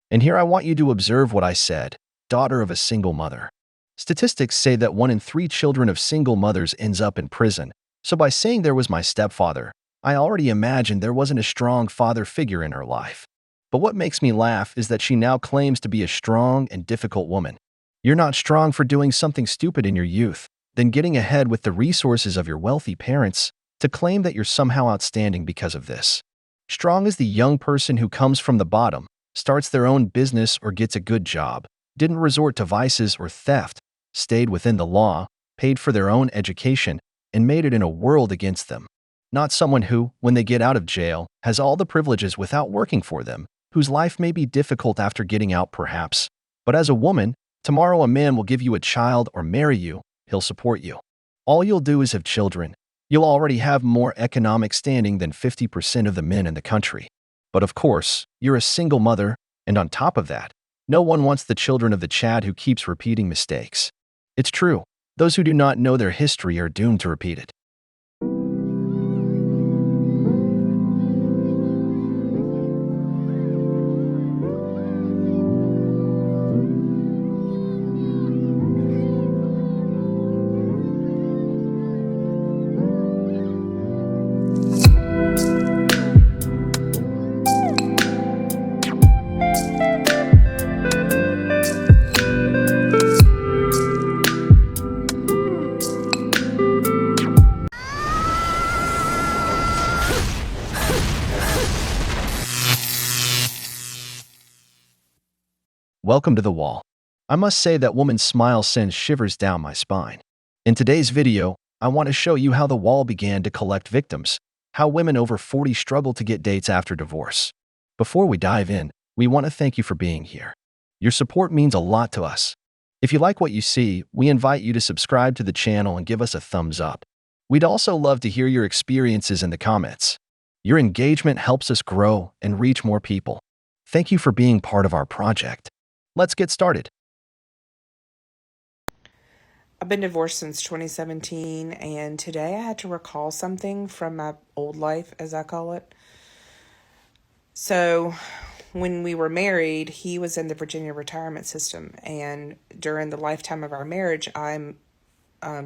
And here I want you to observe what I said, daughter of a single mother. Statistics say that 1 in 3 children of single mothers ends up in prison. So by saying there was my stepfather, I already imagined there wasn't a strong father figure in her life. But what makes me laugh is that she now claims to be a strong and difficult woman. You're not strong for doing something stupid in your youth, then getting ahead with the resources of your wealthy parents to claim that you're somehow outstanding because of this. Strong is the young person who comes from the bottom, starts their own business or gets a good job, didn't resort to vices or theft, stayed within the law, paid for their own education, and made it in a world against them. Not someone who, when they get out of jail, has all the privileges without working for them, whose life may be difficult after getting out perhaps. But as a woman, tomorrow a man will give you a child or marry you, he'll support you. All you'll do is have children. You'll already have more economic standing than 50% of the men in the country. But of course, you're a single mother, and on top of that, no one wants the children of the Chad who keeps repeating mistakes. It's true, those who do not know their history are doomed to repeat it. Welcome to the wall. I must say that woman's smile sends shivers down my spine. In today's video, I want to show you how the wall began to collect victims, how women over 40 struggle to get dates after divorce. Before we dive in, we want to thank you for being here. Your support means a lot to us. If you like what you see, we invite you to subscribe to the channel and give us a thumbs up. We'd also love to hear your experiences in the comments. Your engagement helps us grow and reach more people. Thank you for being part of our project. Let's get started. I've been divorced since 2017, and today I had to recall something from my old life, as I call it. So, when we were married, he was in the Virginia retirement system, and during the lifetime of our marriage, I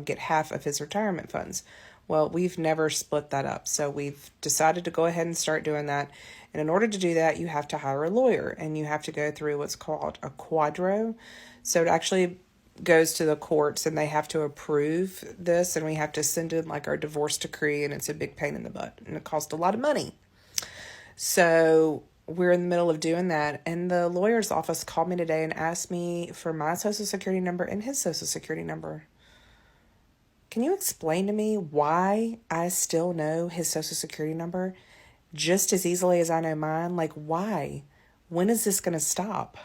get half of his retirement funds. Well, we've never split that up, so we've decided to go ahead and start doing that. And in order to do that, you have to hire a lawyer, and you have to go through what's called a quadro. So it actually goes to the courts, and they have to approve this, and we have to send in like our divorce decree, and it's a big pain in the butt, and it costs a lot of money. So we're in the middle of doing that, and the lawyer's office called me today and asked me for my social security number and his social security number. Can you explain to me why I still know his social security number just as easily as I know mine? Like, why? When is this going to stop?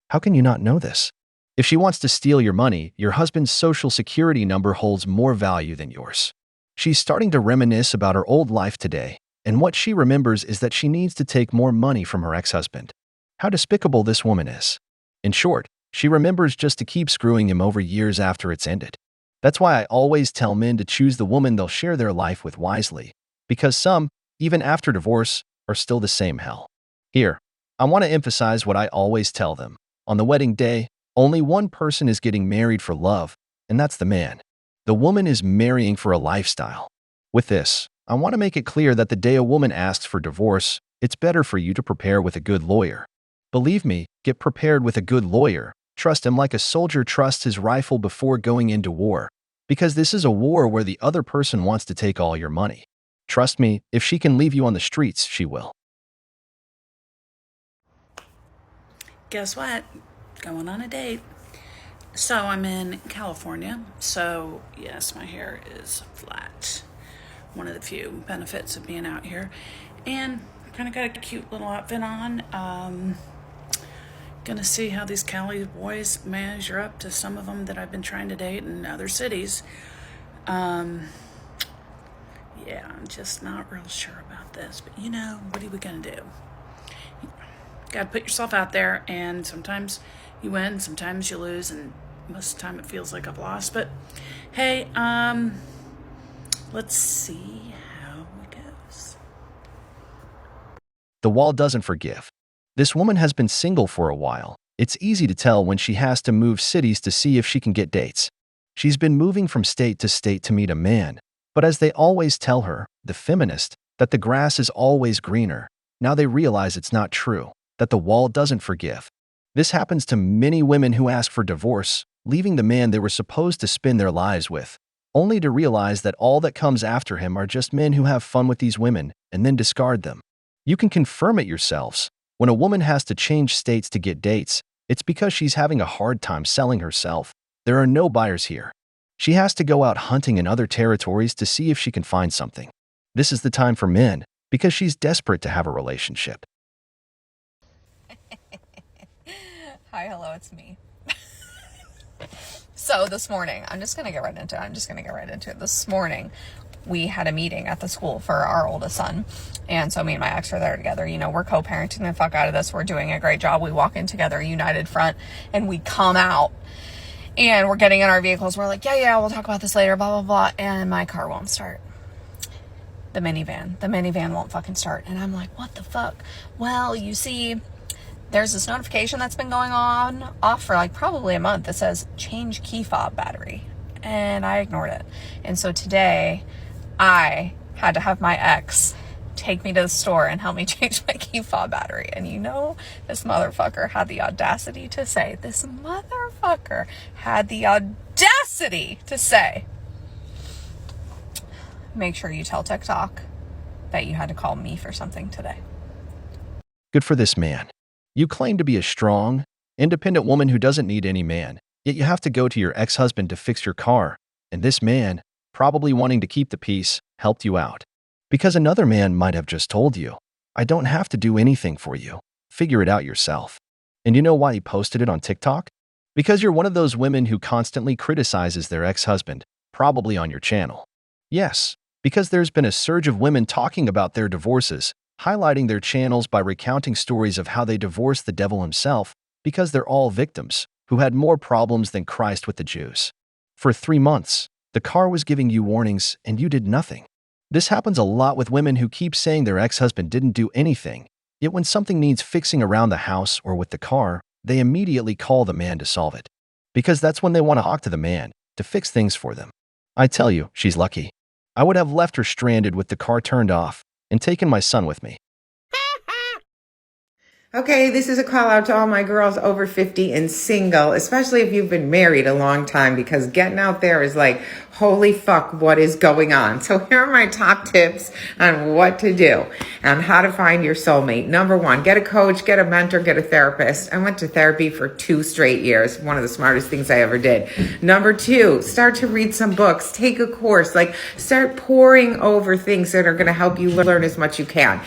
How can you not know this? If she wants to steal your money, your husband's social security number holds more value than yours. She's starting to reminisce about her old life today, and what she remembers is that she needs to take more money from her ex-husband. How despicable this woman is. In short, she remembers just to keep screwing him over years after it's ended. That's why I always tell men to choose the woman they'll share their life with wisely, because some, even after divorce, are still the same hell. Here, I want to emphasize what I always tell them. On the wedding day, only one person is getting married for love, and that's the man. The woman is marrying for a lifestyle. With this, I want to make it clear that the day a woman asks for divorce, it's better for you to prepare with a good lawyer. Believe me, get prepared with a good lawyer. Trust him like a soldier trusts his rifle before going into war, because this is a war where the other person wants to take all your money. Trust me, if she can leave you on the streets, she will. Guess what? Going on a date. So I'm in California, so yes, my hair is flat. One of the few benefits of being out here. And kind of got a cute little outfit on. Gonna see how these Cali boys measure up to some of them that I've been trying to date in other cities. Yeah, I'm just not real sure about this, but you know, what are we gonna do? Gotta put yourself out there, and sometimes you win, sometimes you lose, and most of the time it feels like I've lost, but hey, let's see how it goes. The wall doesn't forgive. This woman has been single for a while. It's easy to tell when she has to move cities to see if she can get dates. She's been moving from state to state to meet a man, but as they always tell her, the feminist, that the grass is always greener, now they realize it's not true, that the wall doesn't forgive. This happens to many women who ask for divorce, leaving the man they were supposed to spend their lives with, only to realize that all that comes after him are just men who have fun with these women and then discard them. You can confirm it yourselves. When a woman has to change states to get dates, it's because she's having a hard time selling herself. There are no buyers here. She has to go out hunting in other territories to see if she can find something. This is the time for men, because she's desperate to have a relationship. Hi, hello, it's me. So this morning, I'm just going to get right into it. This morning, we had a meeting at the school for our oldest son. And so me and my ex are there together. You know, we're co-parenting the fuck out of this. We're doing a great job. We walk in together, united front, and we come out. And we're getting in our vehicles. We're like, yeah, we'll talk about this later, blah, blah, blah. And my car won't start. The minivan won't fucking start. And I'm like, what the fuck? Well, you see, there's this notification that's been going on off for like probably a month that says change key fob battery. And I ignored it. And so today I had to have my ex take me to the store and help me change my key fob battery. And you know, this motherfucker had the audacity to say, make sure you tell TikTok that you had to call me for something today. Good for this man. You claim to be a strong, independent woman who doesn't need any man, yet you have to go to your ex-husband to fix your car, and this man, probably wanting to keep the peace, helped you out. Because another man might have just told you, I don't have to do anything for you. Figure it out yourself. And you know why he posted it on TikTok? Because you're one of those women who constantly criticizes their ex-husband, probably on your channel. Yes, because there's been a surge of women talking about their divorces, highlighting their channels by recounting stories of how they divorced the devil himself because they're all victims who had more problems than Christ with the Jews. For 3 months, the car was giving you warnings and you did nothing. This happens a lot with women who keep saying their ex-husband didn't do anything, yet when something needs fixing around the house or with the car, they immediately call the man to solve it. Because that's when they want to talk to the man to fix things for them. I tell you, she's lucky. I would have left her stranded with the car turned off and taken my son with me. Okay, this is a call out to all my girls over 50 and single, especially if you've been married a long time, because getting out there is like, holy fuck, what is going on? So here are my top tips on what to do and how to find your soulmate. Number 1, get a coach, get a mentor, get a therapist. I went to therapy for 2 straight years. One of the smartest things I ever did. Number 2, start to read some books, take a course, like start poring over things that are going to help you learn as much as you can.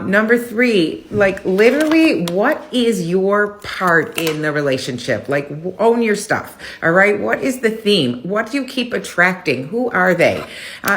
Number 3, like literally, what is your part in the relationship? Like, own your stuff. All right. What is the theme? What do you keep attracting? Who are they?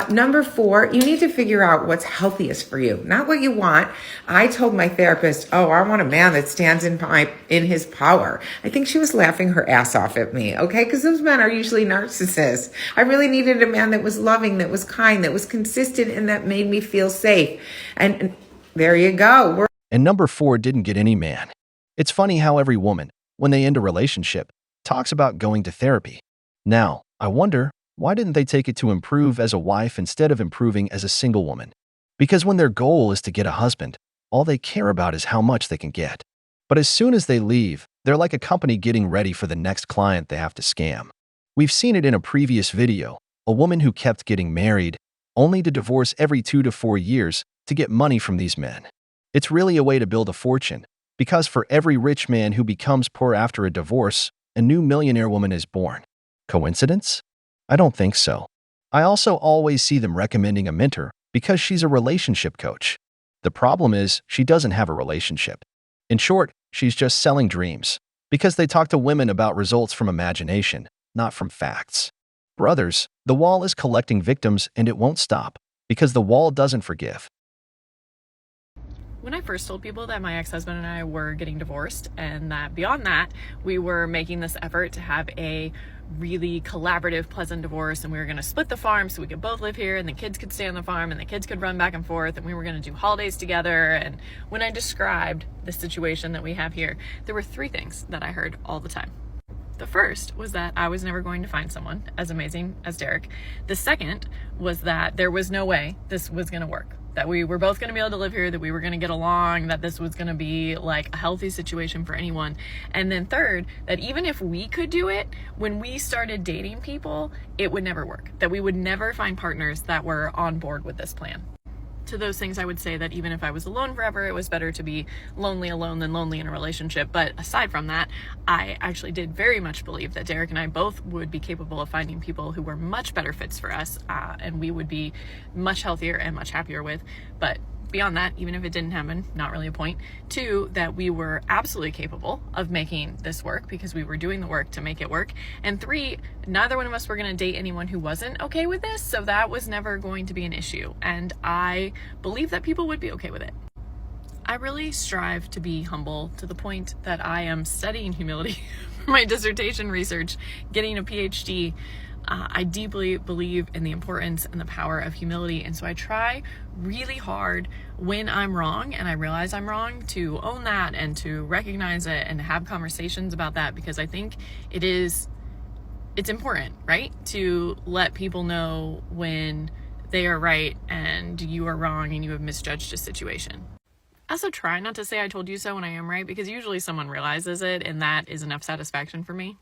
Number 4, you need to figure out what's healthiest for you, not what you want. I told my therapist, oh, I want a man that stands in his power. I think she was laughing her ass off at me. Okay. Because those men are usually narcissists. I really needed a man that was loving, that was kind, that was consistent, and that made me feel safe. And there you go. And number 4 didn't get any man. It's funny how every woman, when they end a relationship, talks about going to therapy. Now, I wonder, why didn't they take it to improve as a wife instead of improving as a single woman? Because when their goal is to get a husband, all they care about is how much they can get. But as soon as they leave, they're like a company getting ready for the next client they have to scam. We've seen it in a previous video, a woman who kept getting married, only to divorce every 2 to 4 years to get money from these men. It's really a way to build a fortune, because for every rich man who becomes poor after a divorce, a new millionaire woman is born. Coincidence? I don't think so. I also always see them recommending a mentor because she's a relationship coach. The problem is she doesn't have a relationship. In short, she's just selling dreams, because they talk to women about results from imagination, not from facts. Brothers, the wall is collecting victims and it won't stop, because the wall doesn't forgive. When I first told people that my ex-husband and I were getting divorced, and that beyond that, we were making this effort to have a really collaborative, pleasant divorce, and we were going to split the farm so we could both live here, and the kids could stay on the farm, and the kids could run back and forth, and we were going to do holidays together. And when I described the situation that we have here, there were 3 things that I heard all the time. The first was that I was never going to find someone as amazing as Derek. The second was that there was no way this was going to work, that we were both going to be able to live here, that we were going to get along, that this was going to be like a healthy situation for anyone. And then third, that even if we could do it, when we started dating people, it would never work, that we would never find partners that were on board with this plan. To those things, I would say that even if I was alone forever, it was better to be lonely alone than lonely in a relationship. But aside from that, I actually did very much believe that Derek and I both would be capable of finding people who were much better fits for us, and we would be much healthier and much happier with. But beyond that, even if it didn't happen, not really a point. 2, that we were absolutely capable of making this work because we were doing the work to make it work. And 3, neither one of us were going to date anyone who wasn't okay with this, so that was never going to be an issue. And I believe that people would be okay with it. I really strive to be humble to the point that I am studying humility for my dissertation research, getting a PhD. I deeply believe in the importance and the power of humility, and so I try really hard when I'm wrong and I realize I'm wrong to own that and to recognize it and have conversations about that, because I think it's important, right? To let people know when they are right and you are wrong and you have misjudged a situation. I also try not to say I told you so when I am right, because usually someone realizes it and that is enough satisfaction for me.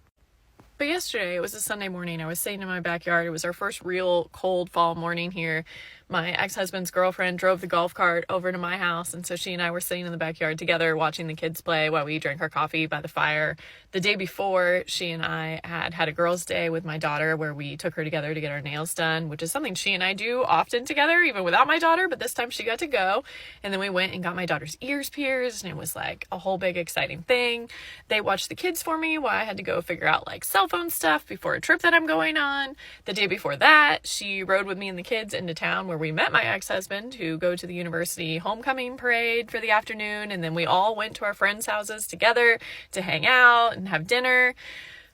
But yesterday, it was a Sunday morning, I was sitting in my backyard. It was our first real cold fall morning here. My ex-husband's girlfriend drove the golf cart over to my house, and so she and I were sitting in the backyard together watching the kids play while we drank our coffee by the fire. The day before, she and I had a girls' day with my daughter where we took her together to get our nails done, which is something she and I do often together, even without my daughter, but this time she got to go. And then we went and got my daughter's ears pierced, and it was like a whole big exciting thing. They watched the kids for me while I had to go figure out like cell phone stuff before a trip that I'm going on. The day before that, she rode with me and the kids into town where we met my ex-husband, who go to the university homecoming parade for the afternoon, and then we all went to our friends' houses together to hang out and have dinner.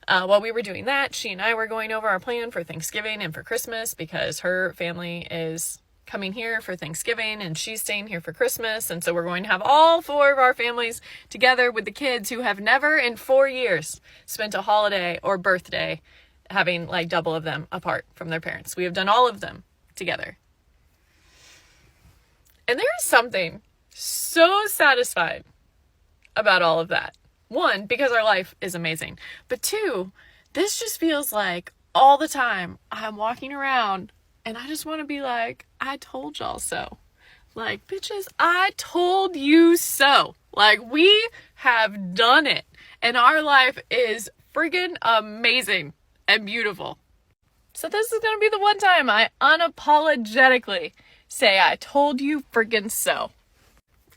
While we were doing that, she and I were going over our plan for Thanksgiving and for Christmas, because her family is coming here for Thanksgiving and she's staying here for Christmas, and so we're going to have all 4 of our families together with the kids who have never in 4 years spent a holiday or birthday having like double of them apart from their parents. We have done all of them together. And there is something so satisfying about all of that. 1, because our life is amazing. But 2, this just feels like all the time I'm walking around and I just want to be like, I told y'all so. Like, bitches, I told you so. Like, we have done it. And our life is friggin' amazing and beautiful. So this is going to be the one time I unapologetically say, I told you friggin' so.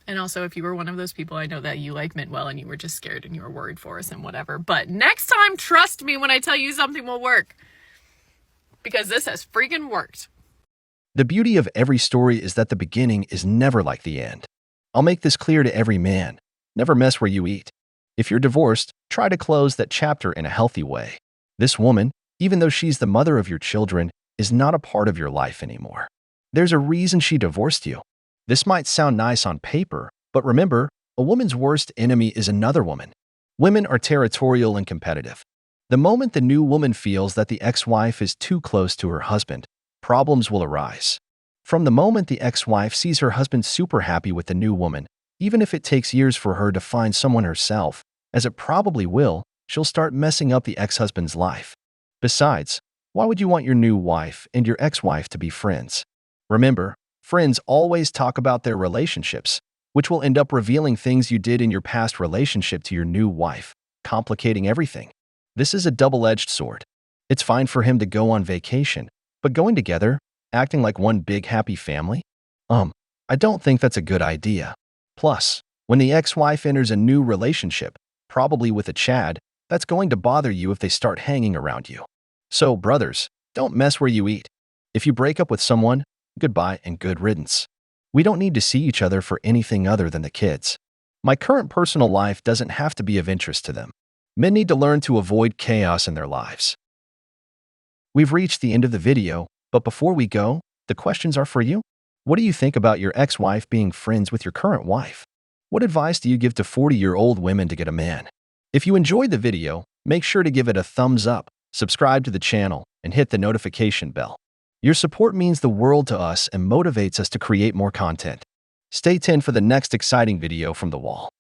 And also, if you were one of those people, I know that you like meant well and you were just scared and you were worried for us and whatever. But next time, trust me when I tell you something will work. Because this has freaking worked. The beauty of every story is that the beginning is never like the end. I'll make this clear to every man. Never mess where you eat. If you're divorced, try to close that chapter in a healthy way. This woman, even though she's the mother of your children, is not a part of your life anymore. There's a reason she divorced you. This might sound nice on paper, but remember, a woman's worst enemy is another woman. Women are territorial and competitive. The moment the new woman feels that the ex-wife is too close to her husband, problems will arise. From the moment the ex-wife sees her husband super happy with the new woman, even if it takes years for her to find someone herself, as it probably will, she'll start messing up the ex-husband's life. Besides, why would you want your new wife and your ex-wife to be friends? Remember, friends always talk about their relationships, which will end up revealing things you did in your past relationship to your new wife, complicating everything. This is a double-edged sword. It's fine for him to go on vacation, but going together, acting like one big happy family? I don't think that's a good idea. Plus, when the ex-wife enters a new relationship, probably with a Chad, that's going to bother you if they start hanging around you. So, brothers, don't mess where you eat. If you break up with someone, goodbye and good riddance. We don't need to see each other for anything other than the kids. My current personal life doesn't have to be of interest to them. Men need to learn to avoid chaos in their lives. We've reached the end of the video, but before we go, the questions are for you. What do you think about your ex-wife being friends with your current wife? What advice do you give to 40-year-old women to get a man? If you enjoyed the video, make sure to give it a thumbs up, subscribe to the channel, and hit the notification bell. Your support means the world to us and motivates us to create more content. Stay tuned for the next exciting video from The Wall.